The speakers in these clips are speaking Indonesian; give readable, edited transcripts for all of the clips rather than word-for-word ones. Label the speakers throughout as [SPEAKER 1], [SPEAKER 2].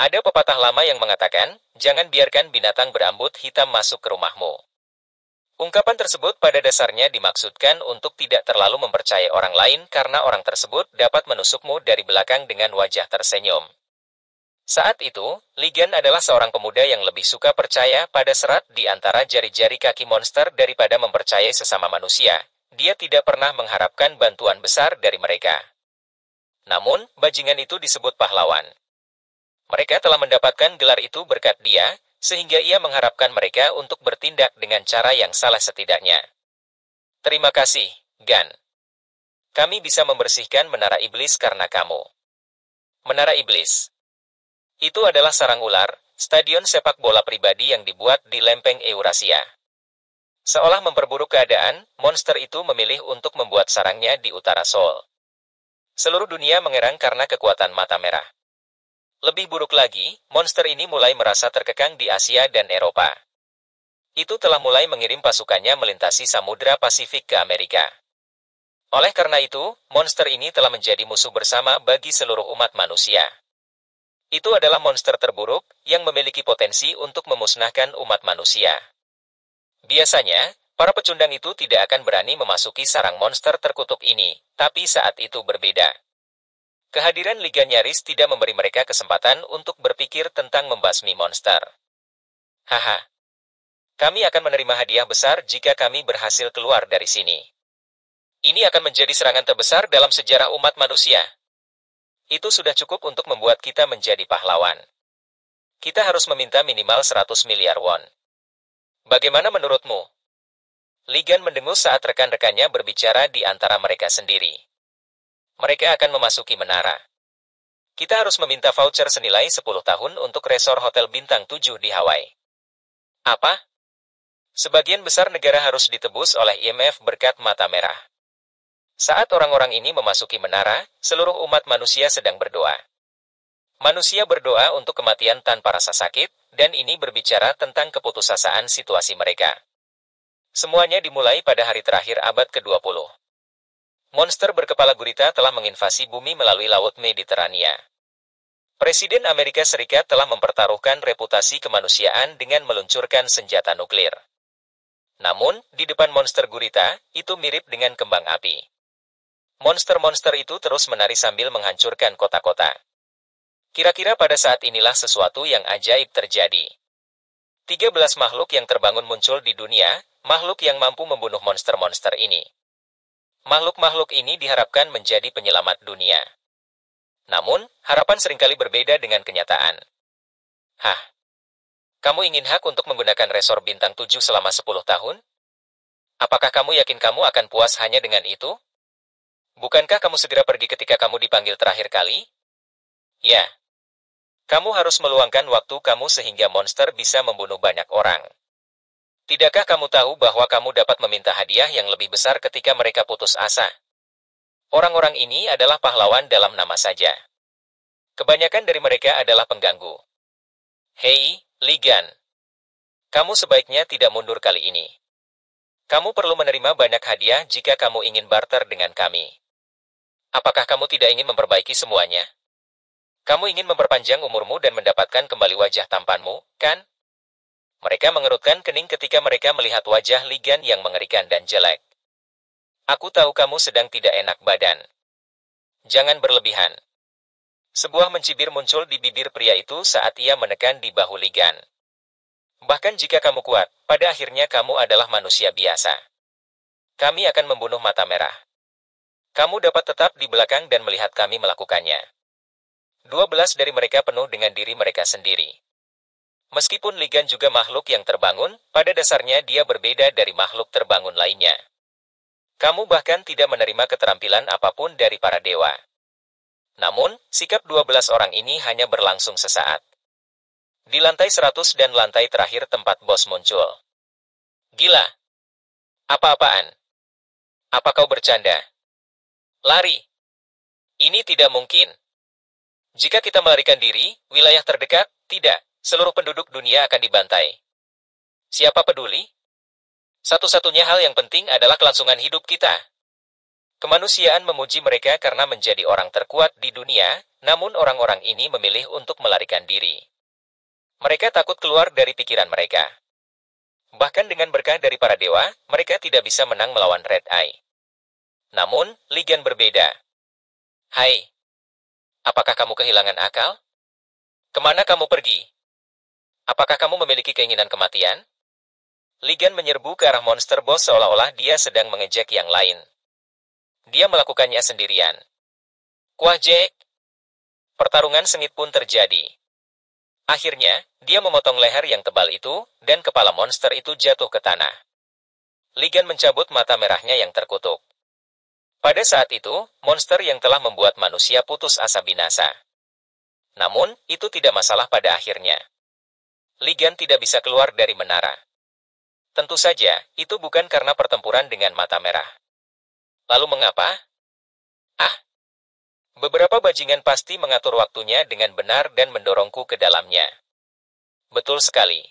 [SPEAKER 1] Ada pepatah lama yang mengatakan, jangan biarkan binatang berambut hitam masuk ke rumahmu. Ungkapan tersebut pada dasarnya dimaksudkan untuk tidak terlalu mempercayai orang lain karena orang tersebut dapat menusukmu dari belakang dengan wajah tersenyum. Saat itu, Ligan adalah seorang pemuda yang lebih suka percaya pada serat di antara jari-jari kaki monster daripada mempercayai sesama manusia. Dia tidak pernah mengharapkan bantuan besar dari mereka. Namun, bajingan itu disebut pahlawan. Mereka telah mendapatkan gelar itu berkat dia, sehingga ia mengharapkan mereka untuk bertindak dengan cara yang salah setidaknya. Terima kasih, Gan. Kami bisa membersihkan menara iblis karena kamu. Menara iblis. Itu adalah sarang ular, stadion sepak bola pribadi yang dibuat di lempeng Eurasia. Seolah memperburuk keadaan, monster itu memilih untuk membuat sarangnya di utara Seoul. Seluruh dunia mengerang karena kekuatan mata merah. Lebih buruk lagi, monster ini mulai merasa terkekang di Asia dan Eropa. Itu telah mulai mengirim pasukannya melintasi Samudra Pasifik ke Amerika. Oleh karena itu, monster ini telah menjadi musuh bersama bagi seluruh umat manusia. Itu adalah monster terburuk yang memiliki potensi untuk memusnahkan umat manusia. Biasanya, para pecundang itu tidak akan berani memasuki sarang monster terkutuk ini, tapi saat itu berbeda. Kehadiran Liga nyaris tidak memberi mereka kesempatan untuk berpikir tentang membasmi monster. Haha. Kami akan menerima hadiah besar jika kami berhasil keluar dari sini. Ini akan menjadi serangan terbesar dalam sejarah umat manusia. Itu sudah cukup untuk membuat kita menjadi pahlawan. Kita harus meminta minimal 100 miliar won. Bagaimana menurutmu? Ligan mendengus saat rekan-rekannya berbicara di antara mereka sendiri. Mereka akan memasuki menara. Kita harus meminta voucher senilai 10 tahun untuk resor hotel bintang 7 di Hawaii. Apa? Sebagian besar negara harus ditebus oleh IMF berkat mata merah. Saat orang-orang ini memasuki menara, seluruh umat manusia sedang berdoa. Manusia berdoa untuk kematian tanpa rasa sakit, dan ini berbicara tentang keputusasaan situasi mereka. Semuanya dimulai pada hari terakhir abad ke-20. Monster berkepala gurita telah menginvasi bumi melalui Laut Mediterania. Presiden Amerika Serikat telah mempertaruhkan reputasi kemanusiaan dengan meluncurkan senjata nuklir. Namun, di depan monster gurita, itu mirip dengan kembang api. Monster-monster itu terus menari sambil menghancurkan kota-kota. Kira-kira pada saat inilah sesuatu yang ajaib terjadi. 13 makhluk yang terbangun muncul di dunia, makhluk yang mampu membunuh monster-monster ini. Makhluk-makhluk ini diharapkan menjadi penyelamat dunia. Namun, harapan seringkali berbeda dengan kenyataan. Hah? Kamu ingin hak untuk menggunakan resor bintang 7 selama 10 tahun? Apakah kamu yakin kamu akan puas hanya dengan itu? Bukankah kamu segera pergi ketika kamu dipanggil terakhir kali? Ya. Kamu harus meluangkan waktu kamu sehingga monster bisa membunuh banyak orang. Tidakkah kamu tahu bahwa kamu dapat meminta hadiah yang lebih besar ketika mereka putus asa? Orang-orang ini adalah pahlawan dalam nama saja. Kebanyakan dari mereka adalah pengganggu. Hei, Ligan. Kamu sebaiknya tidak mundur kali ini. Kamu perlu menerima banyak hadiah jika kamu ingin barter dengan kami. Apakah kamu tidak ingin memperbaiki semuanya? Kamu ingin memperpanjang umurmu dan mendapatkan kembali wajah tampanmu, kan? Mereka mengerutkan kening ketika mereka melihat wajah Ligan yang mengerikan dan jelek. Aku tahu kamu sedang tidak enak badan. Jangan berlebihan. Sebuah mencibir muncul di bibir pria itu saat ia menekan di bahu Ligan. Bahkan jika kamu kuat, pada akhirnya kamu adalah manusia biasa. Kami akan membunuh mata merah. Kamu dapat tetap di belakang dan melihat kami melakukannya. 12 dari mereka penuh dengan diri mereka sendiri. Meskipun Ligan juga makhluk yang terbangun, pada dasarnya dia berbeda dari makhluk terbangun lainnya. Kamu bahkan tidak menerima keterampilan apapun dari para dewa. Namun, sikap 12 orang ini hanya berlangsung sesaat. Di lantai 100 dan lantai terakhir tempat bos muncul. Gila! Apa-apaan? Apa kau bercanda? Lari! Ini tidak mungkin. Jika kita melarikan diri, wilayah terdekat, tidak. Seluruh penduduk dunia akan dibantai. Siapa peduli? Satu-satunya hal yang penting adalah kelangsungan hidup kita. Kemanusiaan memuji mereka karena menjadi orang terkuat di dunia, namun orang-orang ini memilih untuk melarikan diri. Mereka takut keluar dari pikiran mereka. Bahkan dengan berkah dari para dewa, mereka tidak bisa menang melawan Red Eye. Namun, Li Gan berbeda. Hai, apakah kamu kehilangan akal? Kemana kamu pergi? Apakah kamu memiliki keinginan kematian? Li Gan menyerbu ke arah monster bos seolah-olah dia sedang mengejek yang lain. Dia melakukannya sendirian. Kuah Jack! Pertarungan sengit pun terjadi. Akhirnya, dia memotong leher yang tebal itu, dan kepala monster itu jatuh ke tanah. Li Gan mencabut mata merahnya yang terkutuk. Pada saat itu, monster yang telah membuat manusia putus asa binasa. Namun, itu tidak masalah pada akhirnya. Li Gan tidak bisa keluar dari menara. Tentu saja, itu bukan karena pertempuran dengan mata merah. Lalu mengapa? Ah, beberapa bajingan pasti mengatur waktunya dengan benar dan mendorongku ke dalamnya. Betul sekali.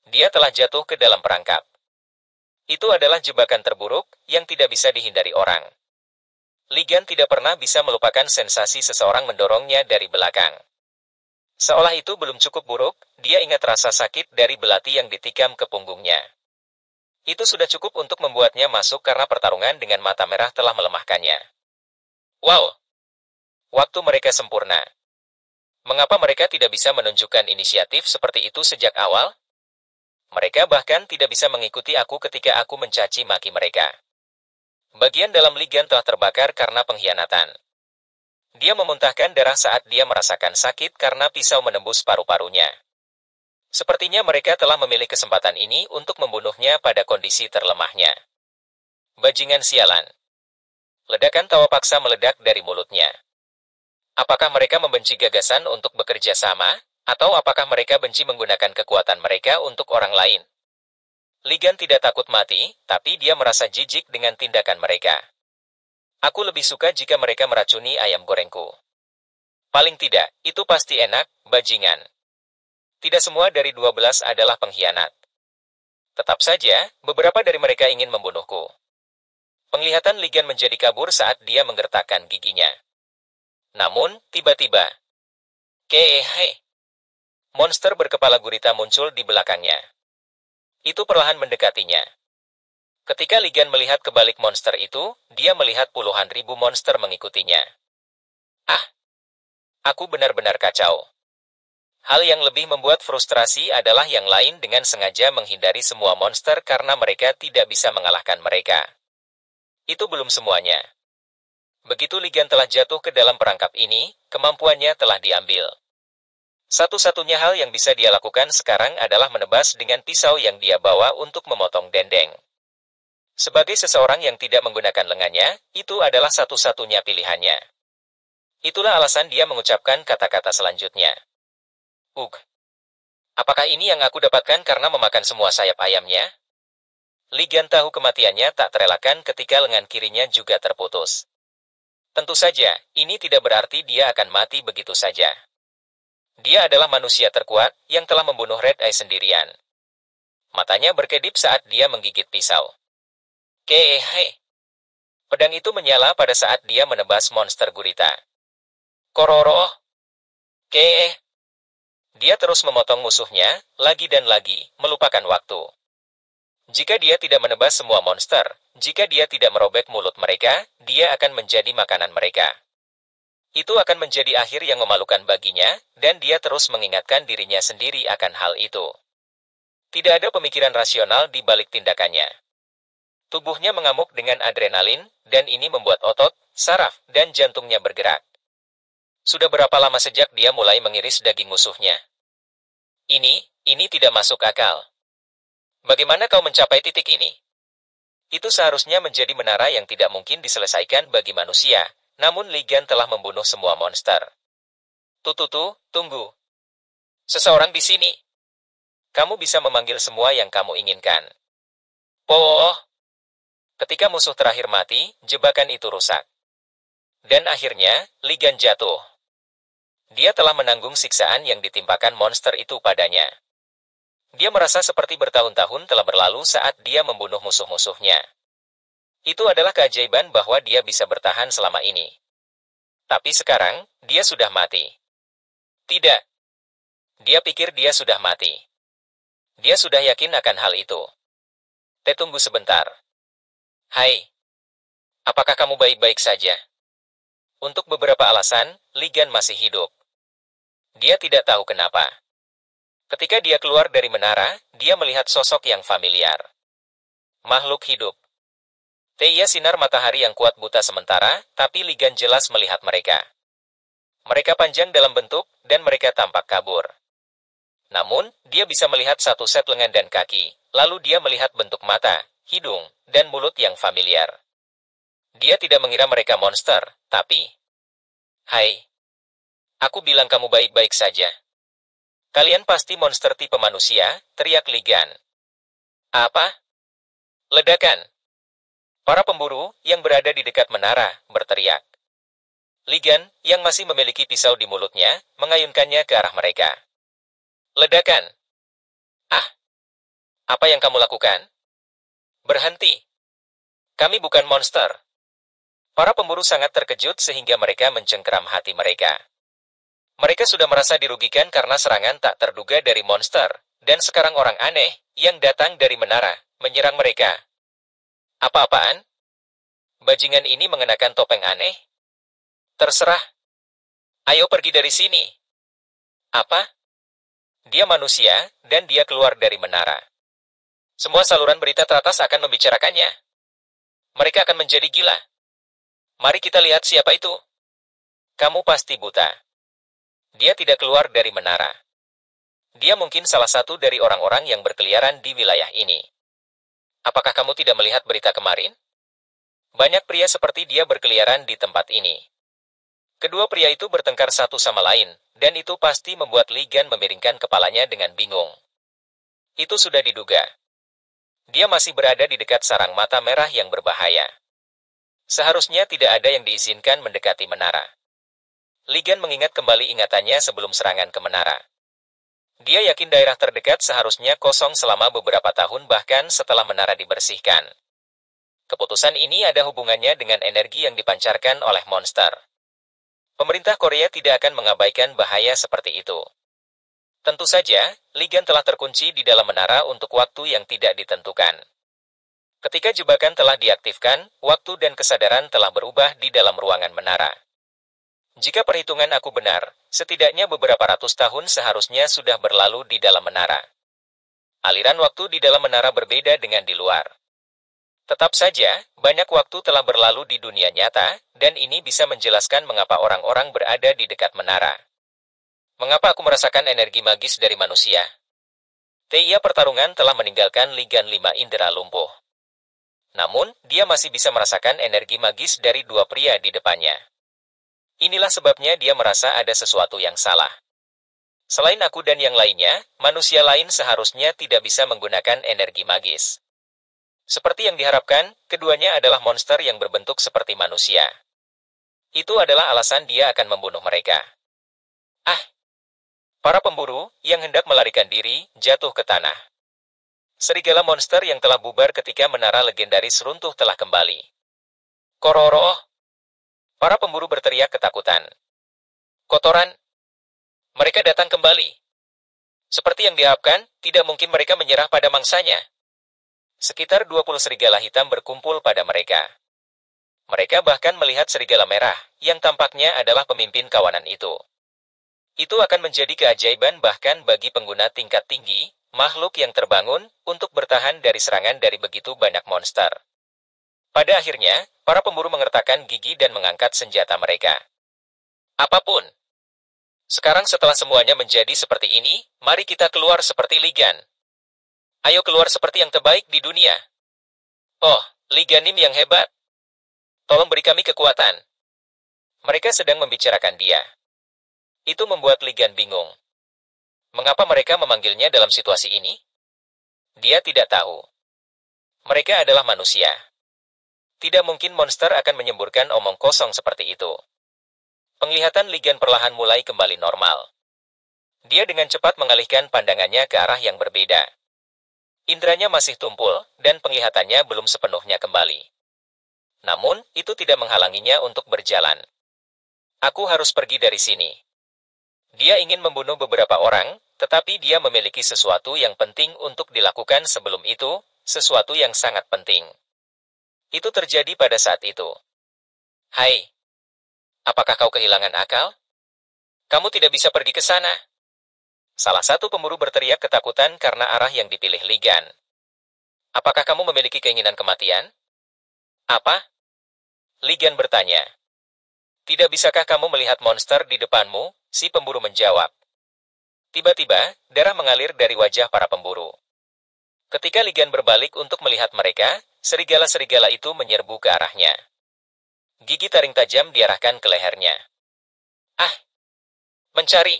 [SPEAKER 1] Dia telah jatuh ke dalam perangkap. Itu adalah jebakan terburuk yang tidak bisa dihindari orang. Li Gan tidak pernah bisa melupakan sensasi seseorang mendorongnya dari belakang. Seolah itu belum cukup buruk, dia ingat rasa sakit dari belati yang ditikam ke punggungnya. Itu sudah cukup untuk membuatnya masuk karena pertarungan dengan mata merah telah melemahkannya. Wow! Waktu mereka sempurna. Mengapa mereka tidak bisa menunjukkan inisiatif seperti itu sejak awal? Mereka bahkan tidak bisa mengikuti aku ketika aku mencaci maki mereka. Bagian dalam Li Gan telah terbakar karena pengkhianatan. Dia memuntahkan darah saat dia merasakan sakit karena pisau menembus paru-parunya. Sepertinya mereka telah memilih kesempatan ini untuk membunuhnya pada kondisi terlemahnya. Bajingan sialan. Ledakan tawa paksa meledak dari mulutnya. Apakah mereka membenci gagasan untuk bekerja sama, atau apakah mereka benci menggunakan kekuatan mereka untuk orang lain? Li Gan tidak takut mati, tapi dia merasa jijik dengan tindakan mereka. Aku lebih suka jika mereka meracuni ayam gorengku. Paling tidak, itu pasti enak, bajingan. Tidak semua dari 12 adalah pengkhianat. Tetap saja, beberapa dari mereka ingin membunuhku. Penglihatan Li Gan menjadi kabur saat dia menggertakkan giginya. Namun, tiba-tiba, Keehei! Monster berkepala gurita muncul di belakangnya. Itu perlahan mendekatinya. Ketika Li Gan melihat ke balik monster itu, dia melihat puluhan ribu monster mengikutinya. Ah! Aku benar-benar kacau. Hal yang lebih membuat frustrasi adalah yang lain dengan sengaja menghindari semua monster karena mereka tidak bisa mengalahkan mereka. Itu belum semuanya. Begitu Li Gan telah jatuh ke dalam perangkap ini, kemampuannya telah diambil. Satu-satunya hal yang bisa dia lakukan sekarang adalah menebas dengan pisau yang dia bawa untuk memotong dendeng. Sebagai seseorang yang tidak menggunakan lengannya, itu adalah satu-satunya pilihannya. Itulah alasan dia mengucapkan kata-kata selanjutnya. Ugh. Apakah ini yang aku dapatkan karena memakan semua sayap ayamnya? Li Gan tahu kematiannya tak terelakkan ketika lengan kirinya juga terputus. Tentu saja, ini tidak berarti dia akan mati begitu saja. Dia adalah manusia terkuat yang telah membunuh Red Eye sendirian. Matanya berkedip saat dia menggigit pisau. Keehei! Pedang itu menyala pada saat dia menebas monster gurita. Kororo! Keeh! Dia terus memotong musuhnya, lagi dan lagi, melupakan waktu. Jika dia tidak menebas semua monster, jika dia tidak merobek mulut mereka, dia akan menjadi makanan mereka. Itu akan menjadi akhir yang memalukan baginya, dan dia terus mengingatkan dirinya sendiri akan hal itu. Tidak ada pemikiran rasional di balik tindakannya. Tubuhnya mengamuk dengan adrenalin, dan ini membuat otot, saraf, dan jantungnya bergerak. Sudah berapa lama sejak dia mulai mengiris daging musuhnya? Ini tidak masuk akal. Bagaimana kau mencapai titik ini? Itu seharusnya menjadi menara yang tidak mungkin diselesaikan bagi manusia, namun Li Gan telah membunuh semua monster. Tututu, tunggu. Seseorang di sini. Kamu bisa memanggil semua yang kamu inginkan. Oh! Ketika musuh terakhir mati, jebakan itu rusak. Dan akhirnya, Li Gan jatuh. Dia telah menanggung siksaan yang ditimpakan monster itu padanya. Dia merasa seperti bertahun-tahun telah berlalu saat dia membunuh musuh-musuhnya. Itu adalah keajaiban bahwa dia bisa bertahan selama ini. Tapi sekarang, dia sudah mati. Tidak. Dia pikir dia sudah mati. Dia sudah yakin akan hal itu. Tunggu sebentar. Hai. Apakah kamu baik-baik saja? Untuk beberapa alasan, Ligan masih hidup. Dia tidak tahu kenapa. Ketika dia keluar dari menara, dia melihat sosok yang familiar. Makhluk hidup. Iya, sinar matahari yang kuat buta sementara, tapi Ligan jelas melihat mereka. Mereka panjang dalam bentuk, dan mereka tampak kabur. Namun, dia bisa melihat satu set lengan dan kaki, lalu dia melihat bentuk mata, hidung, dan mulut yang familiar. Dia tidak mengira mereka monster, tapi... Hai. Aku bilang kamu baik-baik saja. Kalian pasti monster tipe manusia, teriak Ligan. Apa? Ledakan. Para pemburu yang berada di dekat menara berteriak. Ligan, yang masih memiliki pisau di mulutnya, mengayunkannya ke arah mereka. Ledakan. Ah. Apa yang kamu lakukan? Berhenti. Kami bukan monster. Para pemburu sangat terkejut sehingga mereka mencengkeram hati mereka. Mereka sudah merasa dirugikan karena serangan tak terduga dari monster, dan sekarang orang aneh yang datang dari menara menyerang mereka. Apa-apaan? Bajingan ini mengenakan topeng aneh? Terserah. Ayo pergi dari sini. Apa? Dia manusia, dan dia keluar dari menara. Semua saluran berita teratas akan membicarakannya. Mereka akan menjadi gila. Mari kita lihat siapa itu. Kamu pasti buta. Dia tidak keluar dari menara. Dia mungkin salah satu dari orang-orang yang berkeliaran di wilayah ini. Apakah kamu tidak melihat berita kemarin? Banyak pria seperti dia berkeliaran di tempat ini. Kedua pria itu bertengkar satu sama lain, dan itu pasti membuat Ligan memiringkan kepalanya dengan bingung. Itu sudah diduga. Dia masih berada di dekat sarang mata merah yang berbahaya. Seharusnya tidak ada yang diizinkan mendekati menara. Ligan mengingat kembali ingatannya sebelum serangan ke menara. Dia yakin daerah terdekat seharusnya kosong selama beberapa tahun bahkan setelah menara dibersihkan. Keputusan ini ada hubungannya dengan energi yang dipancarkan oleh monster. Pemerintah Korea tidak akan mengabaikan bahaya seperti itu. Tentu saja, Ligan telah terkunci di dalam menara untuk waktu yang tidak ditentukan. Ketika jebakan telah diaktifkan, waktu dan kesadaran telah berubah di dalam ruangan menara. Jika perhitungan aku benar, setidaknya beberapa ratus tahun seharusnya sudah berlalu di dalam menara. Aliran waktu di dalam menara berbeda dengan di luar. Tetap saja, banyak waktu telah berlalu di dunia nyata, dan ini bisa menjelaskan mengapa orang-orang berada di dekat menara. Mengapa aku merasakan energi magis dari manusia? Iya, pertarungan telah meninggalkan Ligan 5 indera lumpuh. Namun, dia masih bisa merasakan energi magis dari dua pria di depannya. Inilah sebabnya dia merasa ada sesuatu yang salah. Selain aku dan yang lainnya, manusia lain seharusnya tidak bisa menggunakan energi magis. Seperti yang diharapkan, keduanya adalah monster yang berbentuk seperti manusia. Itu adalah alasan dia akan membunuh mereka. Ah! Para pemburu yang hendak melarikan diri jatuh ke tanah. Serigala monster yang telah bubar ketika menara legendaris runtuh telah kembali. Kororo! Para pemburu berteriak ketakutan. Kotoran! Mereka datang kembali. Seperti yang diharapkan, tidak mungkin mereka menyerah pada mangsanya. Sekitar 20 serigala hitam berkumpul pada mereka. Mereka bahkan melihat serigala merah, yang tampaknya adalah pemimpin kawanan itu. Itu akan menjadi keajaiban bahkan bagi pengguna tingkat tinggi, makhluk yang terbangun, untuk bertahan dari serangan dari begitu banyak monster. Pada akhirnya, para pemburu mengertakkan gigi dan mengangkat senjata mereka. Apapun. Sekarang setelah semuanya menjadi seperti ini, mari kita keluar seperti Ligan. Ayo keluar seperti yang terbaik di dunia. Oh, Liganim yang hebat. Tolong beri kami kekuatan. Mereka sedang membicarakan dia. Itu membuat Ligan bingung. Mengapa mereka memanggilnya dalam situasi ini? Dia tidak tahu. Mereka adalah manusia. Tidak mungkin monster akan menyemburkan omong kosong seperti itu. Penglihatan Ligan perlahan mulai kembali normal. Dia dengan cepat mengalihkan pandangannya ke arah yang berbeda. Indranya masih tumpul, dan penglihatannya belum sepenuhnya kembali. Namun, itu tidak menghalanginya untuk berjalan. Aku harus pergi dari sini. Dia ingin membunuh beberapa orang, tetapi dia memiliki sesuatu yang penting untuk dilakukan sebelum itu, sesuatu yang sangat penting. Itu terjadi pada saat itu. Hai, apakah kau kehilangan akal? Kamu tidak bisa pergi ke sana. Salah satu pemburu berteriak ketakutan karena arah yang dipilih Ligan. Apakah kamu memiliki keinginan kematian? Apa? Ligan bertanya. Tidak bisakah kamu melihat monster di depanmu? Si pemburu menjawab. Tiba-tiba, darah mengalir dari wajah para pemburu. Ketika Ligan berbalik untuk melihat mereka, serigala-serigala itu menyerbu ke arahnya. Gigi taring tajam diarahkan ke lehernya. Ah! Mencari!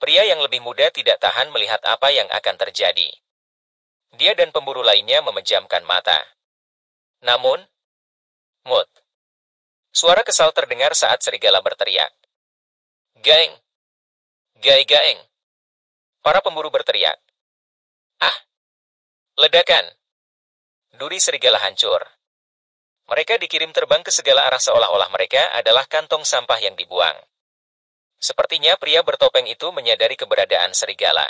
[SPEAKER 1] Pria yang lebih muda tidak tahan melihat apa yang akan terjadi. Dia dan pemburu lainnya memejamkan mata. Namun, Mut. Suara kesal terdengar saat serigala berteriak. Gaeng! Gaeng! Para pemburu berteriak. Ah! Ledakan! Duri serigala hancur. Mereka dikirim terbang ke segala arah seolah-olah mereka adalah kantong sampah yang dibuang. Sepertinya pria bertopeng itu menyadari keberadaan serigala.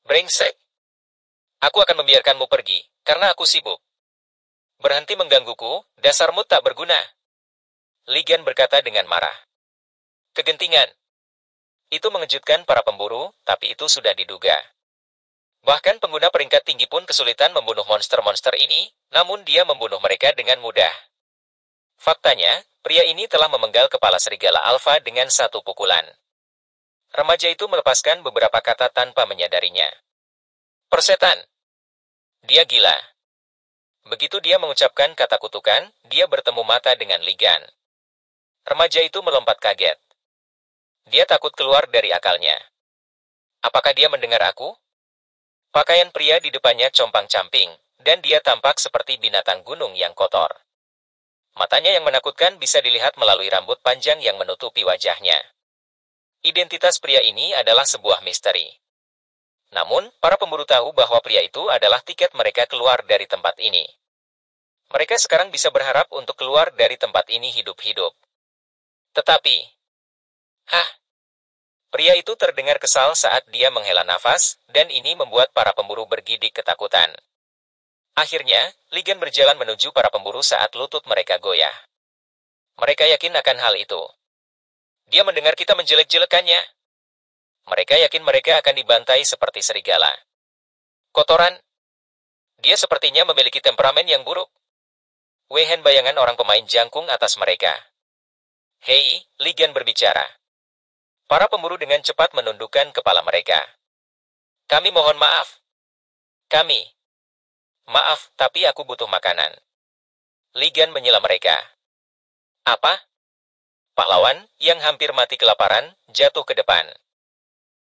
[SPEAKER 1] Brengsek! Aku akan membiarkanmu pergi, karena aku sibuk. Berhenti menggangguku, dasarmu tak berguna. Ligan berkata dengan marah. Kegentingan. Itu mengejutkan para pemburu, tapi itu sudah diduga. Bahkan pengguna peringkat tinggi pun kesulitan membunuh monster-monster ini, namun dia membunuh mereka dengan mudah. Faktanya, pria ini telah memenggal kepala serigala alfa dengan satu pukulan. Remaja itu melepaskan beberapa kata tanpa menyadarinya. Persetan. Dia gila. Begitu dia mengucapkan kata kutukan, dia bertemu mata dengan Ligan. Remaja itu melompat kaget. Dia takut keluar dari akalnya. Apakah dia mendengar aku? Pakaian pria di depannya compang-camping, dan dia tampak seperti binatang gunung yang kotor. Matanya yang menakutkan bisa dilihat melalui rambut panjang yang menutupi wajahnya. Identitas pria ini adalah sebuah misteri. Namun, para pemburu tahu bahwa pria itu adalah tiket mereka keluar dari tempat ini. Mereka sekarang bisa berharap untuk keluar dari tempat ini hidup-hidup. Tetapi, pria itu terdengar kesal saat dia menghela nafas, dan ini membuat para pemburu bergidik ketakutan. Akhirnya, Ligan berjalan menuju para pemburu saat lutut mereka goyah. Mereka yakin akan hal itu. Dia mendengar kita menjelek-jelekannya. Mereka yakin mereka akan dibantai seperti serigala. Kotoran. Dia sepertinya memiliki temperamen yang buruk. Wehen bayangan orang pemain jangkung atas mereka. Hei, Ligan berbicara. Para pemburu dengan cepat menundukkan kepala mereka. Kami mohon maaf. Maaf, tapi aku butuh makanan. Ligan menyela mereka. Apa? Pahlawan, yang hampir mati kelaparan, jatuh ke depan.